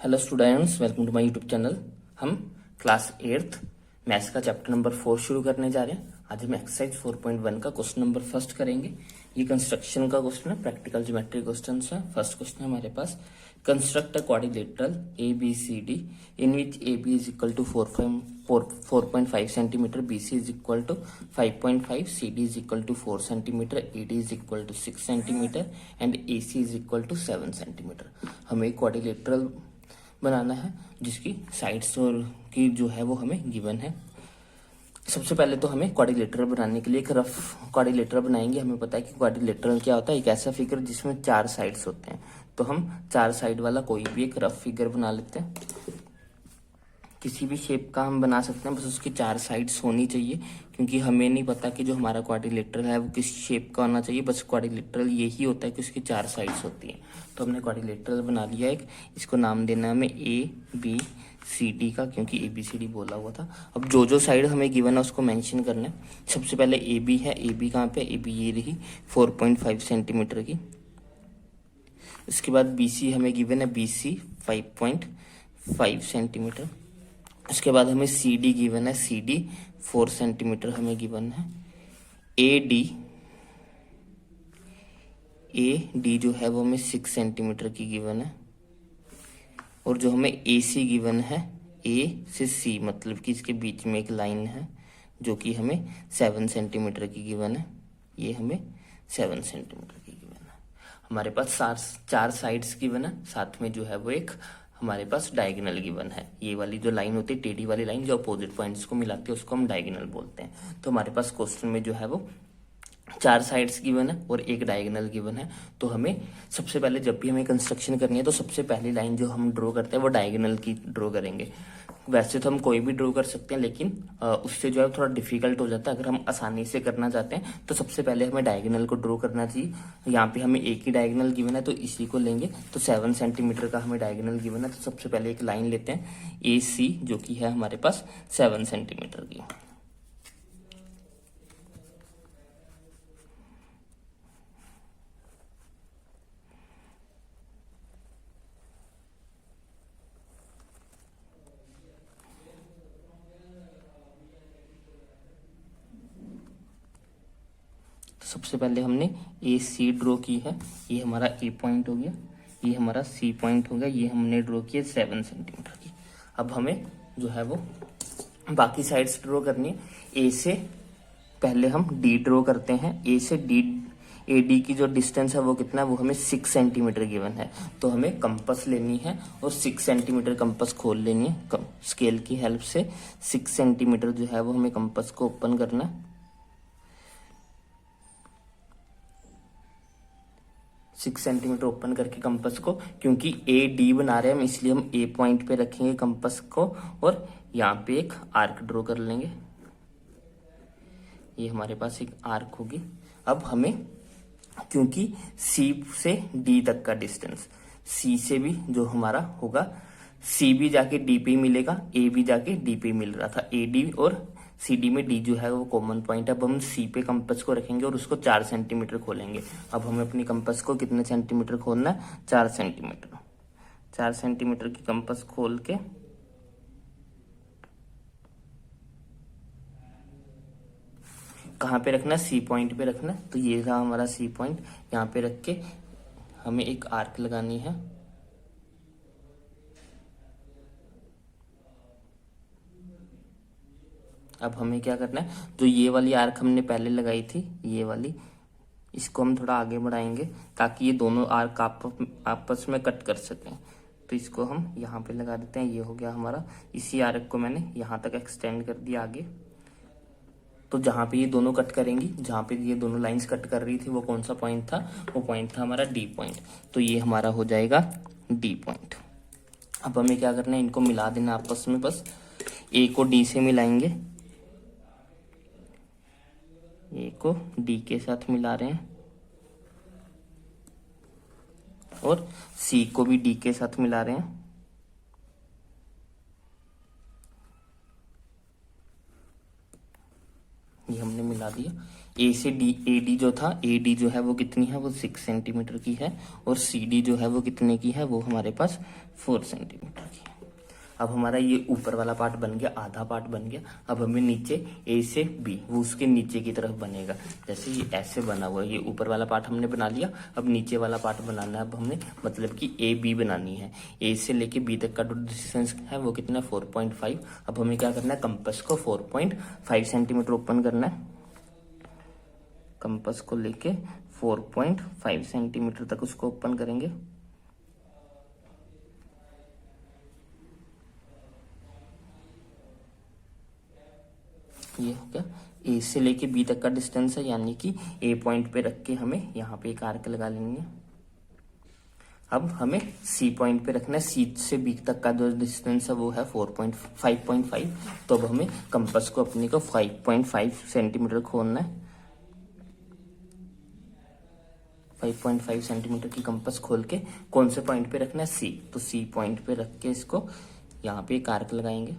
Hello students, welcome to my YouTube channel. हम class 8th maths का chapter number 4 शुरू करने जा रहे हैं। आज हम एक्सरसाइज 4.1 का क्वेश्चन नंबर फर्स्ट करेंगे। ये कंस्ट्रक्शन का क्वेश्चन है, प्रैक्टिकल ज्योमेट्री क्वेश्चन है। फर्स्ट क्वेश्चन है हमारे पास, construct a quadrilateral A B C D in which A B is equal to 4.5 centimetre, B C is equal to 5.5, C D is equal to 4 centimetre, A D is equal to 6 centimetre and A C is equal to 7 centimetre. हमें quadrilateral बनाना है जिसकी sides और की जो है वो हमें गिवन है। सबसे पहले तो हमें क्वाड्रिलेटरल बनाने के लिए एक रफ क्वाड्रिलेटरल बनाएंगे। हमें पता है कि क्वाड्रिलेटरल क्या होता है, एक ऐसा फिगर जिसमें 4 साइड्स होते हैं। तो हम 4 साइड वाला कोई भी एक रफ फिगर बना लेते हैं। किसी भी शेप का हम बना सकते हैं, बस उसकी 4 साइड्स होनी चाहिए, क्योंकि हमें नहीं पता कि जो हमारा क्वाड्रिलेटरल है वो किस शेप का होना चाहिए। बस क्वाड्रिलेटरल यही होता है कि उसकी 4 साइड्स होती हैं। तो हमने क्वाड्रिलेटरल बना लिया एक, इसको नाम देना है हमें ए बी सी डी का, क्योंकि ए बी सी डी बोला हुआ था। अब जो जो साइड हमें गिवन है उसको मेंशन करना है। सबसे पहले ए बी है, ए बी कहाँ पे, ए बी ये रही 4.5 सेंटीमीटर की। इसके बाद बी सी हमें गिवन है, बी सी 5.5 सेंटीमीटर। उसके बाद हमें सी डी गिवन है, सी डी 4 सेंटीमीटर हमें गिवन है। ए डी जो है वो हमें 6 सेंटीमीटर की गिवन है। और जो हमें ए सी गिवन है, ए से सी मतलब कि इसके बीच में एक लाइन है जो कि हमें 7 सेंटीमीटर की गिवन है। ये हमें 7 सेंटीमीटर की गिवन है। हमारे पास 4 साइड्स गिवन है, साथ में जो है वो एक हमारे पास डायगोनल गिवन है। ये वाली जो लाइन होती है, टेढ़ी वाली लाइन जो अपोजिट पॉइंट्स को मिलाती है, उसको हम डायगोनल बोलते हैं। तो हमारे पास क्वेश्चन में जो है वो 4 साइड्स गिवन है और एक डायगोनल गिवन है। तो हमें सबसे पहले जब भी हमें कंस्ट्रक्शन करनी है तो सबसे पहली लाइन जो हम ड्रॉ करते हैं वो डायगोनल की ड्रॉ करेंगे। वैसे तो हम कोई भी ड्रॉ कर सकते हैं, लेकिन उससे जो है थोड़ा डिफिकल्ट हो जाता है। अगर हम आसानी से करना चाहते हैं तो सबसे पहले हमें डायगोनल को ड्रॉ करना चाहिए। यहाँ पे हमें एक ही डायगोनल गिवन है तो इसी को लेंगे। तो 7 सेंटीमीटर का हमें डायगोनल गिवन है, तो सबसे पहले एक लाइन लेते हैं ए सी, जो कि है हमारे पास 7 सेंटीमीटर की। सबसे पहले हमने ए सी ड्रॉ की है, ये हमारा ए पॉइंट हो गया, ये हमारा सी पॉइंट हो गया, ये हमने ड्रॉ किया 7 सेंटीमीटर की। अब हमें जो है वो बाकी साइड्स ड्रॉ करनी है। ए से पहले हम डी ड्रॉ करते हैं। ए से डी, ए डी की जो डिस्टेंस है वो कितना है, वो हमें 6 सेंटीमीटर गिवन है। तो हमें कंपास लेनी है और 6 सेंटीमीटर कंपास खोल लेनी है स्केल की हेल्प से। 6 सेंटीमीटर जो है वो हमें कंपास को ओपन करना है। 6 सेंटीमीटर ओपन करके कंपास को, क्योंकि ए डी बना रहे हैं हम, इसलिए हम ए पॉइंट पे रखेंगे कंपास को और यहाँ पे एक आर्क ड्रॉ कर लेंगे। ये हमारे पास एक आर्क होगी। अब हमें, क्योंकि सी से डी तक का डिस्टेंस, सी से भी जो हमारा होगा, सी भी जाके डी पे मिलेगा, ए भी जाके डी पे मिल रहा था। ए डी और सी डी में डी जो है वो कॉमन पॉइंट है। अब हम सी पे कंपास को रखेंगे और उसको 4 सेंटीमीटर खोलेंगे। अब हमें अपनी कंपास को कितने सेंटीमीटर खोलना है, 4 सेंटीमीटर। 4 सेंटीमीटर की कंपास खोल के कहाँ पे रखना है, सी पॉइंट पे रखना है। तो ये रहा हमारा सी पॉइंट। यहाँ पे रख के हमें एक आर्क लगानी है। अब हमें क्या करना है, जो ये वाली आर्क हमने पहले लगाई थी, ये वाली, इसको हम थोड़ा आगे बढ़ाएंगे ताकि ये दोनों आर्क आपस में कट कर सकें। तो इसको हम यहाँ पे लगा देते हैं। ये हो गया हमारा। इसी आर्क को मैंने यहाँ तक एक्सटेंड कर दिया आगे। तो जहाँ पे ये दोनों कट करेंगी, जहाँ पे ये दोनों लाइंस कट कर रही थी, वो कौन सा पॉइंट था, वो पॉइंट था हमारा डी पॉइंट। तो ये हमारा हो जाएगा डी पॉइंट। अब हमें क्या करना है, इनको मिला देना आपस में। बस ए को डी से मिलाएंगे, ए को डी के साथ मिला रहे हैं और सी को भी डी के साथ मिला रहे हैं। ये हमने मिला दिया। ए से डी, ए डी जो था, ए डी जो है वो कितनी है, वो 6 सेंटीमीटर की है, और सी डी जो है वो कितने की है, वो हमारे पास 4 सेंटीमीटर की है। अब हमारा ये ऊपर वाला पार्ट बन गया, आधा पार्ट बन गया। अब हमें नीचे ए से बी, वो उसके नीचे की तरफ बनेगा। जैसे ये ऐसे बना हुआ है, ये ऊपर वाला पार्ट हमने बना लिया, अब नीचे वाला पार्ट बनाना है। अब हमने मतलब कि ए बी बनानी है। ए से लेके बी तक का जो डिस्टेंस है वो कितना है, 4.5। अब हमें क्या करना है, कंपास को 4.5 सेंटीमीटर ओपन करना है। कंपास को लेके 4.5 सेंटीमीटर तक उसको ओपन करेंगे। ये हो गया, ए से लेके बी तक का डिस्टेंस है, यानी कि ए पॉइंट पे रख के हमें यहाँ पे एक आर्क लगा लेनी है। अब हमें सी पॉइंट पे रखना है। सी से बी तक का जो डिस्टेंस है वो है 5.5। तो अब हमें कंपास को अपने को 5.5 सेंटीमीटर खोलना है। 5.5 सेंटीमीटर की कंपास खोल के कौन से पॉइंट पे रखना है, सी। तो सी पॉइंट पे रख के इसको यहाँ पे एक आर्क लगाएंगे।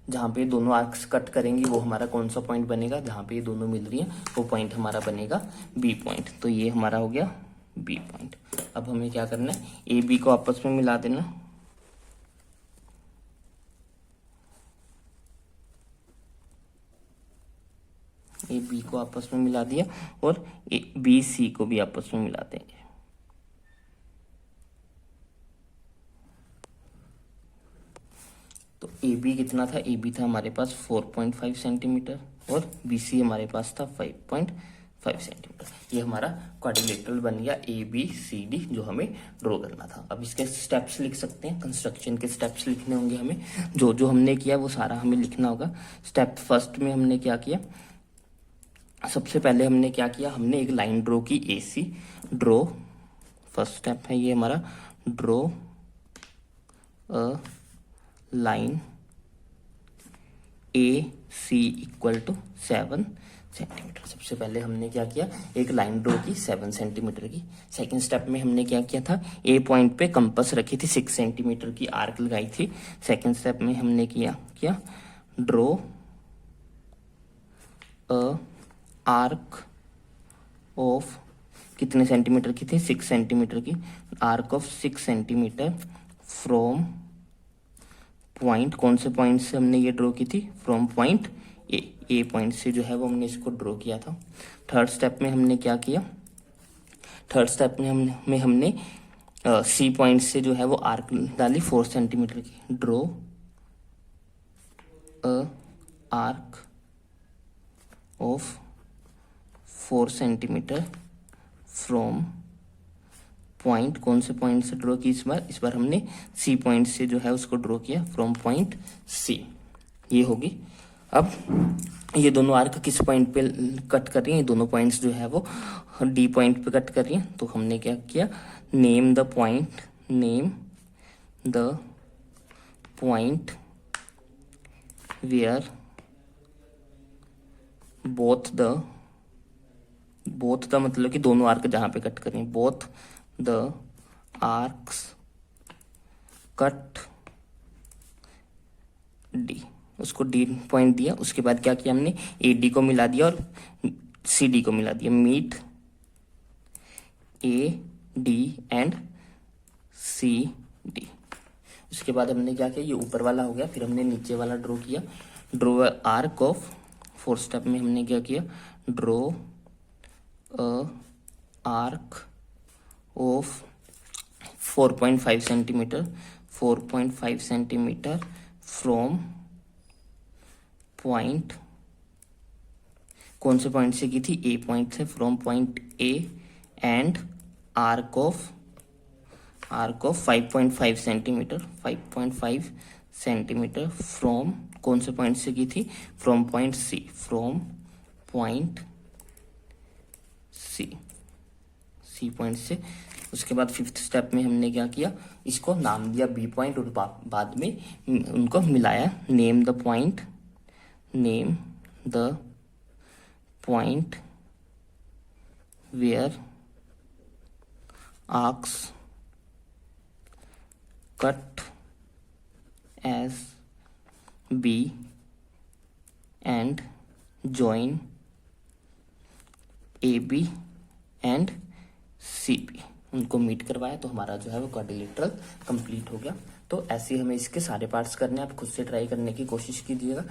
जहाँ पे दोनों आर्क्स कट करेंगी वो हमारा कौन सा पॉइंट बनेगा, जहाँ पे ये दोनों मिल रही है वो पॉइंट हमारा बनेगा बी पॉइंट। तो ये हमारा हो गया बी पॉइंट। अब हमें क्या करना है, ए बी को आपस में मिला देना। ए बी को आपस में मिला दिया, और बी सी को भी आपस में मिला देंगे। तो ए बी कितना था, ए बी था हमारे पास 4.5 सेंटीमीटर, और बी सी हमारे पास था 5.5 सेंटीमीटर। ये हमारा क्वाड्रिलेटरल बन गया ए बी सी डी, जो हमें ड्रॉ करना था। अब इसके स्टेप्स लिख सकते हैं, कंस्ट्रक्शन के स्टेप्स लिखने होंगे हमें। जो जो हमने किया वो सारा हमें लिखना होगा। स्टेप फर्स्ट में हमने क्या किया, सबसे पहले हमने क्या किया, हमने एक लाइन ड्रॉ की, A C draw. First step है ये हमारा, draw a line A C equal to 7 centimetre. सबसे पहले हमने क्या किया, एक लाइन ड्रॉ की 7 सेंटीमीटर की। सेकंड स्टेप में हमने क्या किया था, ए पॉइंट पे कंपास रखी थी, 6 सेंटीमीटर की आर्क लगाई थी। सेकंड स्टेप में हमने किया ड्रॉ अ आर्क ऑफ, कितने सेंटीमीटर की थी, 6 सेंटीमीटर की। Arc of 6 centimetre from point, कौन से पॉइंट से हमने ये ड्रॉ की थी, फ्रॉम पॉइंट ए पॉइंट से जो है वो हमने इसको ड्रॉ किया था। थर्ड स्टेप में हमने क्या किया, थर्ड स्टेप में हमने सी पॉइंट से जो है वो आर्क डाली 4 सेंटीमीटर की। Draw a arc of 4 centimetre from point, कौन से पॉइंट से ड्रॉ की इस बार हमने सी पॉइंट से जो है उसको ड्रॉ किया, फ्रॉम पॉइंट सी। ये होगी। अब ये दोनों आर्क किस पॉइंट पे कट कर रही हैं, ये दोनों पॉइंट्स जो है वो डी पॉइंट पे कट कर रही हैं। तो हमने क्या किया, name the point where both the मतलब कि दोनों आर्क जहां पे कट कर रही हैं, both the arcs cut D, उसको डी पॉइंट दिया। उसके बाद क्या किया हमने, ए डी को मिला दिया और सी डी को मिला दिया। Meet A D and C D. उसके बाद हमने क्या किया, ये ऊपर वाला हो गया, फिर हमने नीचे वाला ड्रॉ किया। Draw arc of, fourth step में हमने क्या किया, draw a arc of 4.5 centimetre from point, कौन से पॉइंट से की थी, ए पॉइंट से, from point A and arc of 5.5 centimetre from, कौन से पॉइंट से की थी, from point C, C point से। उसके बाद फिफ्थ स्टेप में हमने क्या किया, इसको नाम दिया बी पॉइंट, और बाद में उनको मिलाया। Name the point where arcs cut as B and join A B and C B, उनको मीट करवाया तो हमारा जो है वो क्वाड्रिलेटरल कंप्लीट हो गया। तो ऐसे ही हमें इसके सारे पार्ट्स करने हैं। आप खुद से ट्राई करने की कोशिश कीजिएगा।